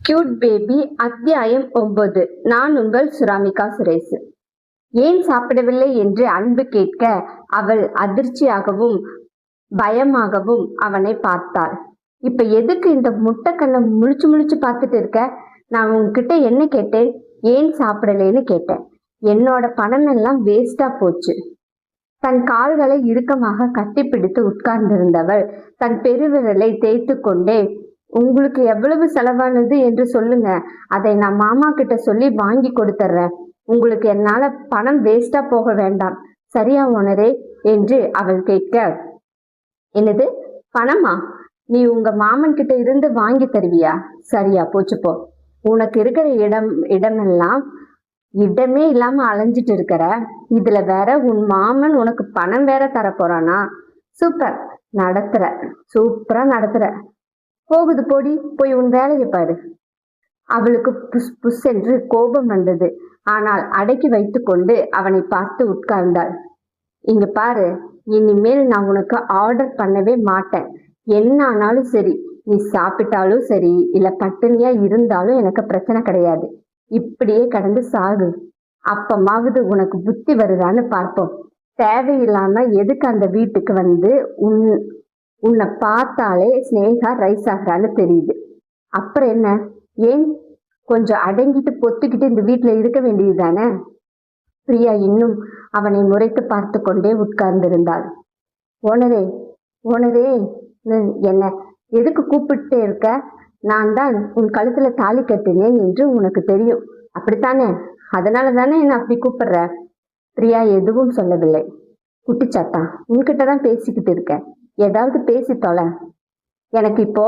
Cute baby அத்தியாயம் 9. நான் உங்கள் சுராமிகா சுரேஷ். ஏன் சாப்பிடவில்லை என்று அன்பு கேட்க அவள் அதிர்ச்சியாகவும் பயமாகவும் அவனை பார்த்தாள். இப்ப எதுக்கு இந்த முட்டைக்கண்ணை முழிச்சு முழிச்சு பார்த்துட்டு இருக்க? நான் உங்ககிட்ட என்ன கேட்டேன்? ஏன் சாப்பிடலேன்னு கேட்டேன். என்னோட பணம் எல்லாம் வேஸ்டா போச்சு. தன் கால்களை இறுக்கமாக கட்டிப்பிடித்து உட்கார்ந்திருந்தவள் தன் பெருவிரலை தேய்த்து கொண்டே, உங்களுக்கு எவ்வளவு செலவானது என்று சொல்லுங்க, அதை நான் மாமா கிட்ட சொல்லி வாங்கி கொடுத்துட்றேன். உங்களுக்கு என்னால பணம் வேஸ்டா போக வேண்டாம், சரியா ஓனரே என்று அவள் கேட்க, என்னது பணமா? நீ உங்க மாமன் கிட்ட இருந்து வாங்கி தருவியா? சரியா போச்சு போ. உனக்கு இருக்கிற இடமெல்லாம் இடமே இல்லாம அலைஞ்சிட்டு இருக்கிற, இதுல வேற உன் மாமன் உனக்கு பணம் வேற தர போறானா? சூப்பர் நடத்துற, சூப்பரா நடத்துற. போகுது போடி, போய் உன் வேலையை பாரு. அவளுக்கு புஷ் புஷ் என்று கோபம் வந்தது. ஆனால் அடக்கி வைத்து கொண்டு அவனை பார்த்து உட்கார்ந்தாள். இங்க பாரு, இனிமேல் நான் உனக்கு ஆர்டர் பண்ணவே மாட்டேன். என்ன ஆனாலும் சரி, நீ சாப்பிட்டாலும் சரி இல்ல பட்டினியா இருந்தாலும் எனக்கு பிரச்சனை கிடையாது. இப்படியே கடந்து சாகு. அப்பமாவது உனக்கு புத்தி வருதான்னு பார்ப்போம். தேவையில்லாம எதுக்கு அந்த வீட்டுக்கு வந்து உன்னை பார்த்தாலே ஸ்னேகா ரைஸ் ஆகிறான்னு தெரியுது. அப்புறம் என்ன? ஏன் கொஞ்சம் அடங்கிட்டு பொத்துக்கிட்டு இந்த வீட்டுல இருக்க வேண்டியது தானே? பிரியா இன்னும் அவனை முறைத்து பார்த்து கொண்டே உட்கார்ந்திருந்தாள். ஓனரே ஓனரே, என்ன எதுக்கு கூப்பிட்டே இருக்க? நான் தான் உன் கழுத்துல தாலி கட்டினேன் என்று உனக்கு தெரியும், அப்படித்தானே? அதனால தானே என்ன அப்படி கூப்பிடுற? பிரியா எதுவும் சொல்லவில்லை. குட்டிச்சாத்தா, உன்கிட்டதான் பேசிக்கிட்டு இருக்கேன், ஏதாவது பேசி தொலை. எனக்கு இப்போ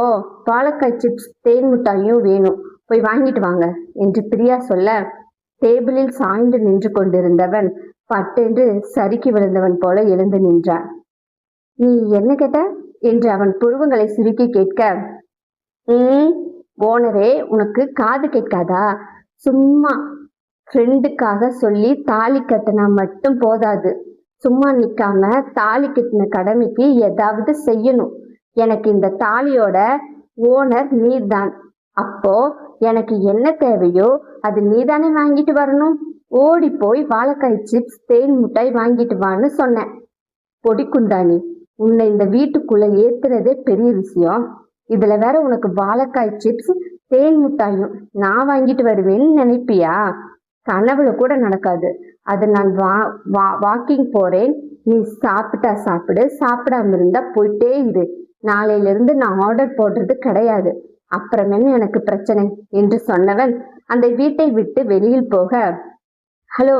வாழைக்காய் சிப்ஸ் தேன் மிட்டாயும் வேணும், போய் வாங்கிட்டு வாங்க என்று பிரியா சொல்ல, டேபிளில் சாய்ந்து நின்று கொண்டிருந்தவன் பட்டென்று சறுக்கி விழுந்தவன் போல எழுந்து நின்றான். நீ என்ன கேட்ட என்று அவன் புருவங்களை சுருக்கி கேட்க, ஓனரே உனக்கு காது கேட்காதா? சும்மா ஃப்ரெண்டுக்காக சொல்லி தாலி கட்டினா மட்டும் போதாது, சும்மா நிக்காம தாலி கட்டின கடமைக்கு ஏதாவது செய்யணும். எனக்கு இந்த தாலியோட ஓனர் நீதான். அப்போ எனக்கு என்ன தேவையோ அது நீதானே வாங்கிட்டு வரணும். ஓடி போய் வாழைக்காய் சிப்ஸ் தேன் மிட்டாய் வாங்கிட்டு வான்னு சொன்னேன். பொடி குந்தாணி, உன்னை இந்த வீட்டுக்குள்ள ஏத்துறதே பெரிய விஷயம். இதுல வேற உனக்கு வாழைக்காய் சிப்ஸ் தேன் மிட்டாயும் நான் வாங்கிட்டு வருவேன்னு நினைப்பியா? கனவுல கூட நடக்காது. அது நான் வாக்கிங் போறேன், நீ சாப்பிட்டா சாப்பிடு, சாப்பிடாம இருந்தா போயிட்டே இரு. நாளையில இருந்து நான் ஆர்டர் போடுறது கிடையாது, அப்புறமேனு எனக்கு பிரச்சனை என்று சொன்னவன் அந்த வீட்டை விட்டு வெளியில் போக, ஹலோ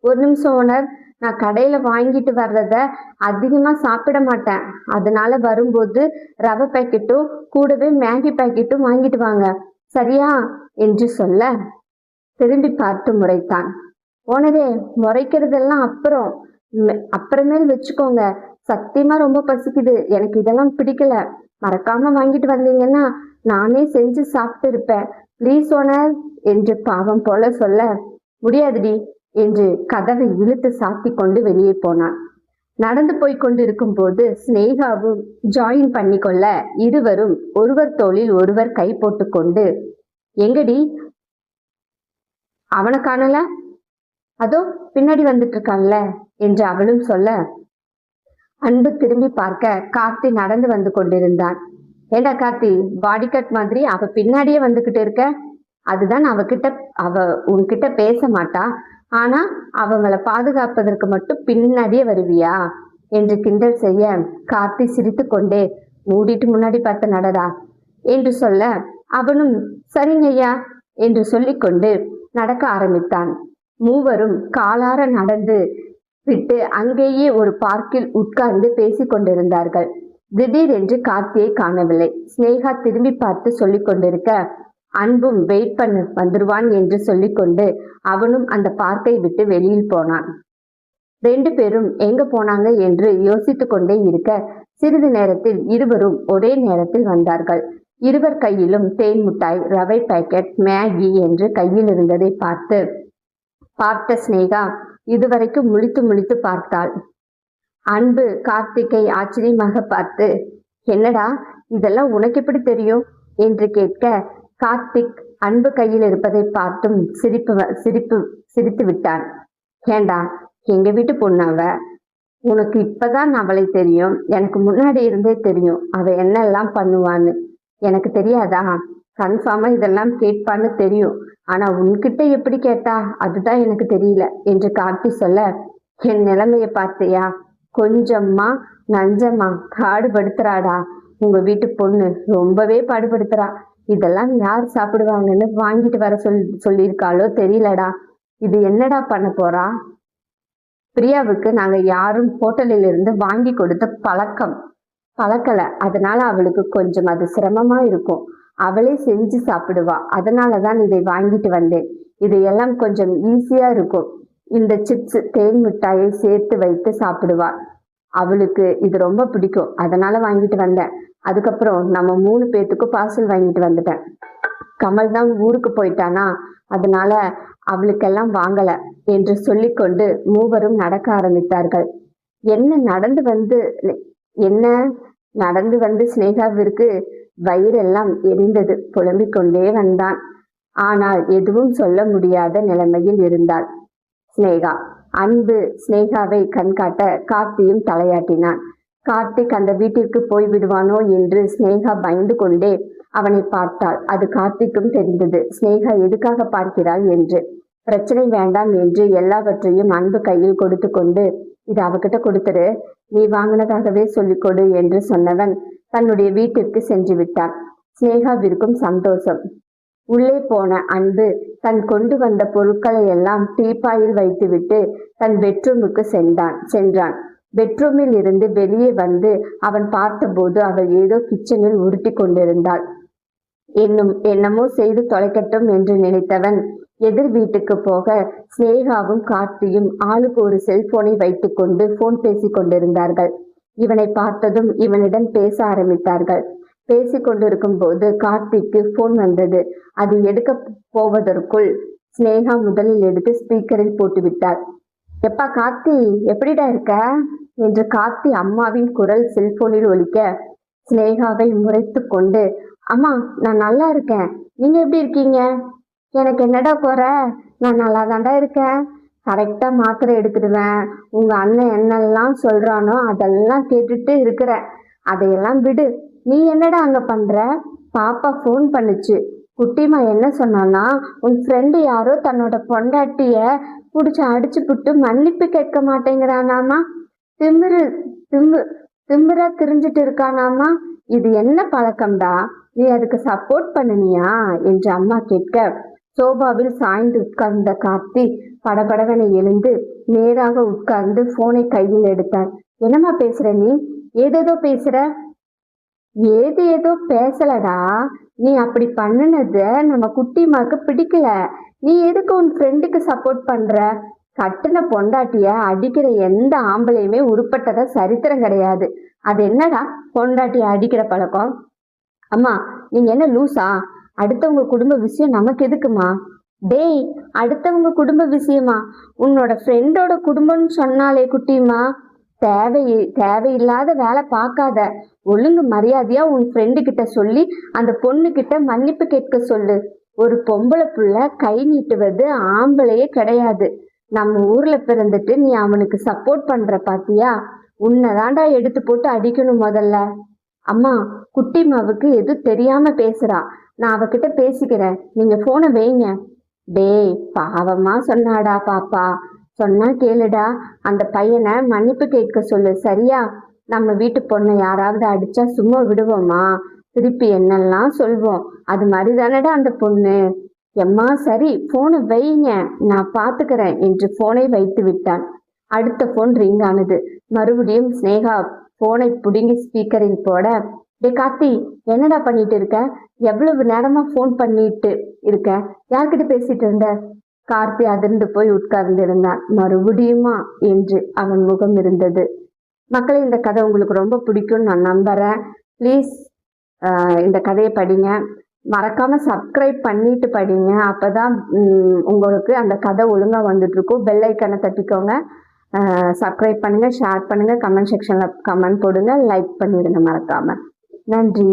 ஒரு நிமிஷம் ஓனர், நான் கடையில வாங்கிட்டு வர்றத அதிகமா சாப்பிட மாட்டேன், அதனால வரும்போது ரவை பேக்கெட்டும் கூடவே மேகி பேக்கெட்டும் வாங்கிட்டு வாங்க, சரியா என்று சொல்ல திரும்பி பார்த்து முறைத்தான். ஓனரே, முறைக்கிறதெல்லாம் அப்புறமேல் வச்சுக்கோங்க, சத்தியமா ரொம்ப பசிக்குது, எனக்கு இதெல்லாம் பிடிக்கல, மறக்காம வாங்கிட்டு வந்தீங்கன்னா நானே செஞ்சு சாப்பிட்டு இருப்பேன், ப்ளீஸ் ஓனர் என்று பாவம் போல சொல்ல, முடியாதுடி என்று கதவை இழுத்து சாத்தி கொண்டு வெளியே போனான். நடந்து போய்கொண்டிருக்கும் போது ஸ்னேகாவும் ஜாயின் பண்ணி கொள்ள இருவரும் ஒருவர் தோளில் ஒருவர் கை போட்டு கொண்டு, எங்கடி அவனை காணல, அதோ பின்னாடி வந்துட்டு இருக்கான்ல என்று அவளும் சொல்ல, அன்பு திரும்பி பார்க்க கார்த்தி நடந்து வந்து கொண்டிருந்தான். ஏண்டா கார்த்தி, பாடி கட் மாதிரி அவ பின்னாடியே வந்துகிட்டு இருக்க? அதுதான் அவ உன்கிட்ட பேச மாட்டா, ஆனா அவங்கள பாதுகாப்பதற்கு மட்டும் பின்னாடியே வருவியா என்று கிண்டல் செய்ய, கார்த்தி சிரித்து கொண்டே, மூடிட்டு முன்னாடி பார்த்து நடடா என்று சொல்ல, அவனும் சரிங்கய்யா என்று சொல்லிக்கொண்டு நடக்க ஆரம்பித்தான். மூவரும் காலார நடந்து விட்டு அங்கேயே ஒரு பார்க்கில் உட்கார்ந்து பேசிக் கொண்டிருந்தார்கள். திடீரென்று கார்த்தியை காணவில்லை. ஸ்னேகா திரும்பி பார்த்து சொல்லிக் கொண்டிருக்க, அன்பும் வெயிட் பண்ண வந்துருவான் என்று சொல்லிக்கொண்டு அவனும் அந்த பார்க்கை விட்டு வெளியில் போனான். 2 பேரும் எங்க போனாங்க என்று யோசித்து கொண்டே இருக்க, சிறிது நேரத்தில் இருவரும் ஒரே நேரத்தில் வந்தார்கள். இருவர் கையிலும் தேன் மிட்டாய், ரவை பேக்கெட், மேகி என்று கையில் இருந்ததை பார்த்த ஸ்னேகா இதுவரைக்கும் முழித்து முழித்து பார்த்தாள். அன்பு கார்த்திகை ஆச்சரியமாக பார்த்து, என்னடா இதெல்லாம் உனக்கு எப்படி தெரியும் என்று கேட்க, கார்த்திக் அன்பு கையில் இருப்பதை பார்த்தும் சிரித்து விட்டான். ஏண்டா, எங்க வீட்டு பொண்ணு அவ. உனக்கு இப்பதான் அவளை தெரியும், எனக்கு முன்னாடி இருந்தே தெரியும் அவ என்னெல்லாம் பண்ணுவான்னு. எனக்கு தெரியாதா? கன்ஃபார்மா இதெல்லாம் கேட்பான்னு தெரியும். ஆனா உன்கிட்ட எப்படி கேட்டா அதுதான் எனக்கு தெரியல என்று கார்த்தி சொல்ல, என் நிலைமைய பார்த்தியா? கொஞ்சமா நஞ்சமா பாடுபடுத்துறாடா உங்க வீட்டு பொண்ணு, ரொம்பவே பாடுபடுத்துறா. இதெல்லாம் யார் சாப்பிடுவாங்கன்னு வாங்கிட்டு வர சொல்லியிருக்காளோ தெரியலடா. இது என்னடா பண்ண போறா? பிரியாவுக்கு நாங்க யாரும் ஹோட்டலில் இருந்து வாங்கி கொடுத்த பழக்கல. அதனால அவளுக்கு கொஞ்சம் அது சிரமமா இருக்கும். அவளே செஞ்சு சாப்பிடுவா. அதனாலதான் இதை வாங்கிட்டு வந்தேன். இதையெல்லாம் கொஞ்சம் ஈஸியா இருக்கும். இந்த சிப்ஸ், தேன் மிட்டாயை சேர்த்து வைத்து சாப்பிடுவாள். அவளுக்கு இது ரொம்ப பிடிக்கும். அதனால வாங்கிட்டு வந்தேன். அதுக்கப்புறம் நம்ம 3 பேர்த்துக்கும் பார்சல் வாங்கிட்டு வந்துட்டேன். கமல் தான் ஊருக்கு போயிட்டானா, அதனால அவளுக்கெல்லாம் வாங்கல என்று சொல்லிக்கொண்டு மூவரும் நடக்க ஆரம்பித்தார்கள். என்ன நடந்து வந்து சினேகாவிற்கு வயிறெல்லாம் எரிந்தது. புலம்பிக் கொண்டே வந்தான். ஆனால் எதுவும் சொல்ல முடியாத நிலைமையில் இருந்தாள் சினேகா. அன்பு சினேகாவை கண்காட்ட கார்த்தியும் தலையாட்டினான். கார்த்திக் அந்த வீட்டிற்கு போய் விடுவானோ என்று சினேகா பயந்து கொண்டே அவனை பார்த்தாள். அது கார்த்திக்கும் தெரிந்தது சினேகா எதுக்காக பார்க்கிறாள் என்று. பிரச்சனை வேண்டாம் என்று எல்லாவற்றையும் அன்பு கையில் கொடுத்து கொண்டு, இது அவகிட்ட கொடுத்துரு, நீ வாங்கினதாகவே சொல்லிக் கொடு என்று சொன்னவன் தன்னுடைய வீட்டிற்கு சென்று விட்டான். சினேகாவிற்கும் சந்தோஷம். உள்ளே போன அன்பு தன் கொண்டு வந்த பொருட்களை எல்லாம் டீப்பாயில் வைத்துவிட்டு தன் பெட்ரூமுக்கு சென்றான். பெட்ரூமில் இருந்து வெளியே வந்து அவன் பார்த்தபோது அவள் ஏதோ கிச்சனில் உருட்டி கொண்டிருந்தாள். என்னமோ செய்து தொலைக்கட்டும் என்று நினைத்தவன் எதிர் வீட்டுக்கு போக சினேகாவும் கார்த்தியும் ஆளுக்கு ஒரு செல்போனை வைத்துக்கொண்டு போன் பேசிக் கொண்டிருந்தார்கள். இவனை பார்த்ததும் இவனிடம் பேச ஆரம்பித்தார்கள். பேசிக்கொண்டிருக்கும் போது கார்த்திக்கு போன் வந்தது. அது எடுக்க போவதற்குள் சினேகா முதலில் எடுத்து ஸ்பீக்கரில் போட்டுவிட்டாள். எப்பா கார்த்தி, எப்படிடா இருக்க என்று கார்த்தி அம்மாவின் குரல் செல்போனில் ஒலிக்க சினேகாவை முறைத்து கொண்டு, அம்மா நான் நல்லா இருக்கேன், நீங்க எப்படி இருக்கீங்க? எனக்கு என்னடா குறை, நான் நல்லா தாண்டா இருக்கேன். கரெக்டா மாத்திரை எடுத்துடுவேன். உங்க அண்ணன் என்னெல்லாம் சொல்றானோ அதெல்லாம் கேட்டுட்டு இருக்கிற. அதையெல்லாம் விடு. நீ என்னடா அங்க பண்ற? பாப்பா போன் பண்ணுச்சு. குட்டிமா என்ன சொன்னான்னா, உன் ஃப்ரெண்டு யாரோ தன்னோட பொண்டாட்டிய புடிச்சு அடிச்சு புட்டு மன்னிப்பு கேட்க மாட்டேங்கிறானாமா. திமிரா திரிஞ்சிட்டு இருக்கானாமா. இது என்ன பழக்கம்டா? நீ அதுக்கு சப்போர்ட் பண்ணினியா என்று அம்மா கேட்க, சோபாவில் சாய்ந்து உட்கார்ந்த கார்த்தி படபடவனை எழுந்து நேராக உட்கார்ந்து போனை கையில் எடுத்தான். என்னம்மா பேசுற நீ? ஏதேதோ பேசுற. ஏதோ பேசலடா. நீ அப்படி பண்ணுனது நம்ம குட்டிமாக்கு பிடிக்கல. நீ எதுக்கு உன் ஃப்ரெண்டுக்கு சப்போர்ட் பண்ற? கட்டுன பொண்டாட்டிய அடிக்கிற எந்த ஆம்பளையுமே உருப்பட்டதா சரித்திரம் கிடையாது. அது என்னடா பொண்டாட்டிய அடிக்கிற பழக்கம்? அம்மா நீங்க என்ன லூசா? அடுத்தவங்க குடும்ப விஷயம் நமக்கு எதுக்குமா? டேய், அடுத்தவங்க குடும்ப விஷயமா? உன்னோட ஃப்ரெண்டோட குடும்பம்னு சொன்னாலே குட்டிமா. தேவையில்லாத வேலை பார்க்காத. ஒழுங்கு மரியாதையா உன் ஃப்ரெண்டு கிட்ட சொல்லி அந்த பொண்ணு கிட்ட மன்னிப்பு கேட்க சொல்லு. ஒரு பொம்பளை புள்ள கை நீட்டுவது ஆம்பளையே கிடையாது. நம்ம ஊர்ல பிறந்துட்டு நீ அவனுக்கு சப்போர்ட் பண்ற பாத்தியா? உன்னைதாண்டா எடுத்து போட்டு அடிக்கணும் முதல்ல. அம்மா, குட்டிமாவுக்கு எதுவும் தெரியாம பேசுறா. நான் அவகிட்ட பேசிக்கிறேன், நீங்க போனை வைங்க. டேய், பாவமா சொன்னாடா பாப்பா. சொன்னா கேளுடா. அந்த பையனை மன்னிப்பு கேட்க சொல்லு, சரியா? நம்ம வீட்டு பொண்ணை யாராவது அடிச்சா சும்மா விடுவோமா? திருப்பி என்னெல்லாம் சொல்வோம். அது மாதிரி தானடா அந்த பொண்ணு. எம்மா சரி, போனை வைங்க, நான் பாத்துக்கிறேன் என்று போனை வைத்து விட்டான். அடுத்த போன் ரிங் ஆனது. மறுபடியும் சினேகா போனை புடுங்கி ஸ்பீக்கரில் போட, டே கார்த்தி, என்னடா பண்ணிட்டு இருக்க? எவ்வளவு நேரமா போன் பண்ணிட்டு இருக்க? யார்கிட்ட பேசிட்டு இருந்த? கார்த்தி அதிர்ந்து போய் உட்கார்ந்திருந்தான். மறுபடியுமா என்று அவன் முகம் இருந்தது. மக்களே, இந்த கதை உங்களுக்கு ரொம்ப பிடிக்கும்னு நான் நம்புறேன். ப்ளீஸ் இந்த கதையை படிங்க. மறக்காம சப்ஸ்கிரைப் பண்ணிட்டு படிங்க. அப்பதான் உங்களுக்கு அந்த கதை ஒழுங்கா வந்துட்டு இருக்கும். பெல் ஐக்கானை தட்டிக்கோங்க. சப்ஸ்கிரைப் பண்ணுங்க, ஷேர் பண்ணுங்க, கமெண்ட் செக்ஷன்ல கமெண்ட் போடுங்க, லைக் பண்ணிடுங்க மறக்காம. நன்றி.